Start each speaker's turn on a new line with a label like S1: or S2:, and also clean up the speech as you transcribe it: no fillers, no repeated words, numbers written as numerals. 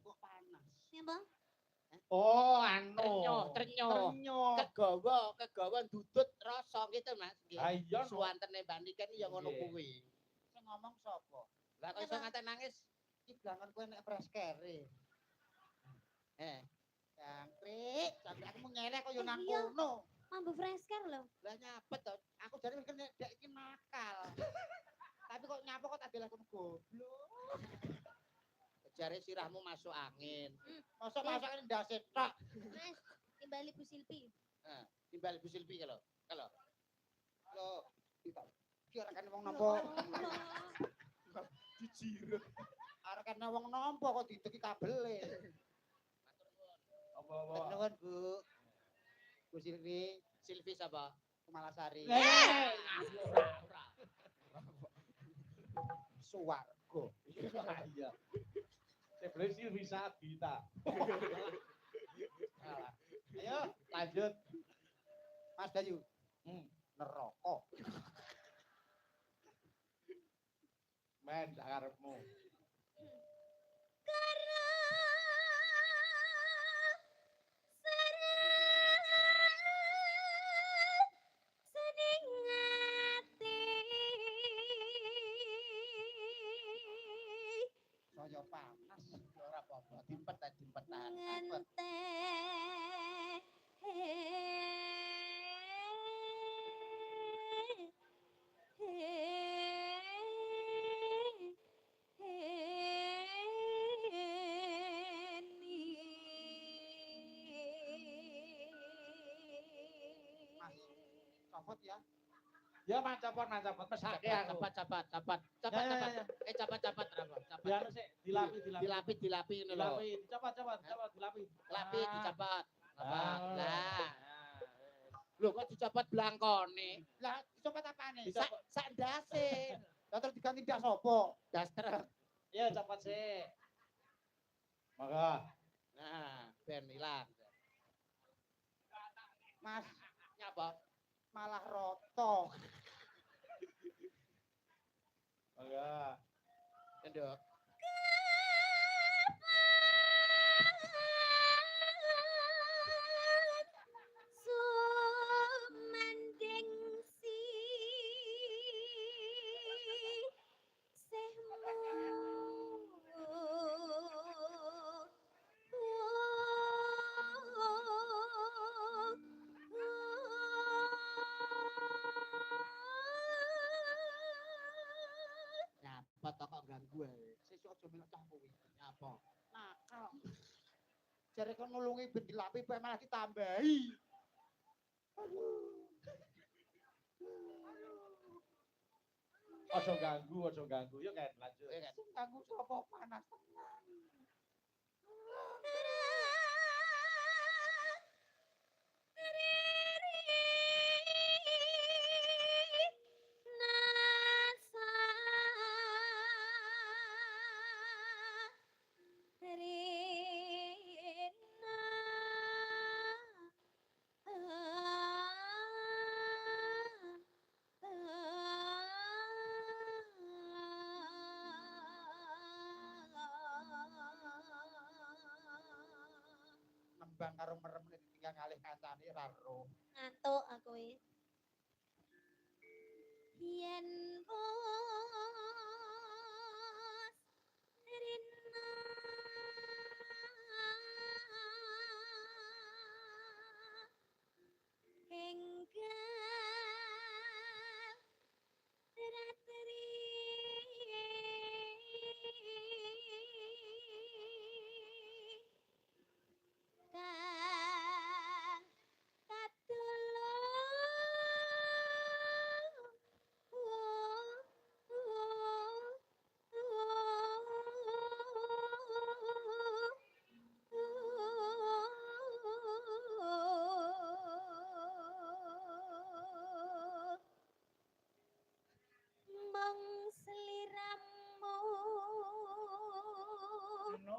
S1: kok panas.
S2: Ya, Bang.
S3: Oh, anu.
S1: Trenyo.
S3: Trenyo.
S1: Kegawa dudut rasa gitu, Mas. Nggih.
S3: Ha iya no.
S1: Suwantene bandikan ya ngono
S3: Nggih.
S1: kuwi.
S4: Sing ngomong sapa?
S1: Lah kok iso ngate nangis?
S4: Iki blangan kowe nek preskere. Jangkrik, jangkrik aku mau ngelek kok yo nang
S2: Iya.
S4: kono.
S2: Mambu fresker lho.
S1: Lah nyapet to.
S4: Aku jare mikir nek dek iki nakal. Tapi kok nyapa kok tak deleh kono goblok.
S1: Jare sirahmu masuk angin.
S4: Mosok masakane ndase tok.
S2: Mas, timbali Bu Silpi.
S1: Nah, timbal Bu Silvi kalau.
S4: Lho, iki arekane wong napa?
S1: Dijirut.
S4: Arekane wong napa kok dideki kabele.
S3: Apa-apa.
S4: Nuwun, Bu. Bu Silvi,
S1: Silvi sapa?
S4: Kumalasari.
S1: Ora.
S4: Suwarga.
S3: Iya. Sebenarnya sih bisa kita.
S4: Ayo,
S3: Lanjut.
S4: Mas Dayu. Neraka.
S3: Men, karepmu.
S4: Saya panas.
S1: Ora apa-apa. Dimpet-dimpetan.
S4: Mas, copot ya.
S3: Ya mancapot mesake aku.
S1: Cepat.
S3: Ya.
S1: Cepat Rafa.
S3: Ya anu sik
S1: Dilapi ngono lho.
S3: dilapi. Cepat dilapi.
S1: Lapi dicopot. Apa?
S3: Ah.
S1: Lah. Lho kok dicopot blangkone?
S4: Lah, dicopot apane?
S1: Sak ndase.
S4: Lah terus diganti ndak sapa?
S1: Daster.
S3: Ya cepat sik. Maka
S1: Nah, ben ilang.
S4: Mas,
S1: Nyapa?
S4: malah roto.
S3: maka
S1: Endok.
S2: Sumanding si
S1: Nyapa to kok ganggu ae.
S4: Sesuk aja melok cah kuwi.
S1: Nyapa?
S4: Nakal. Jare kon nulungi ben dilapi bae malah ditambahi.
S3: ojo ganggu. Yuk kan lanjut.
S4: Sing ganggu sapa panas tenan. Nembang karo merem ditinggal ngalih kancane ra ro.
S2: ngantuk aku wis. Yen bos rina enggal ratri kang mong sliramu
S3: No.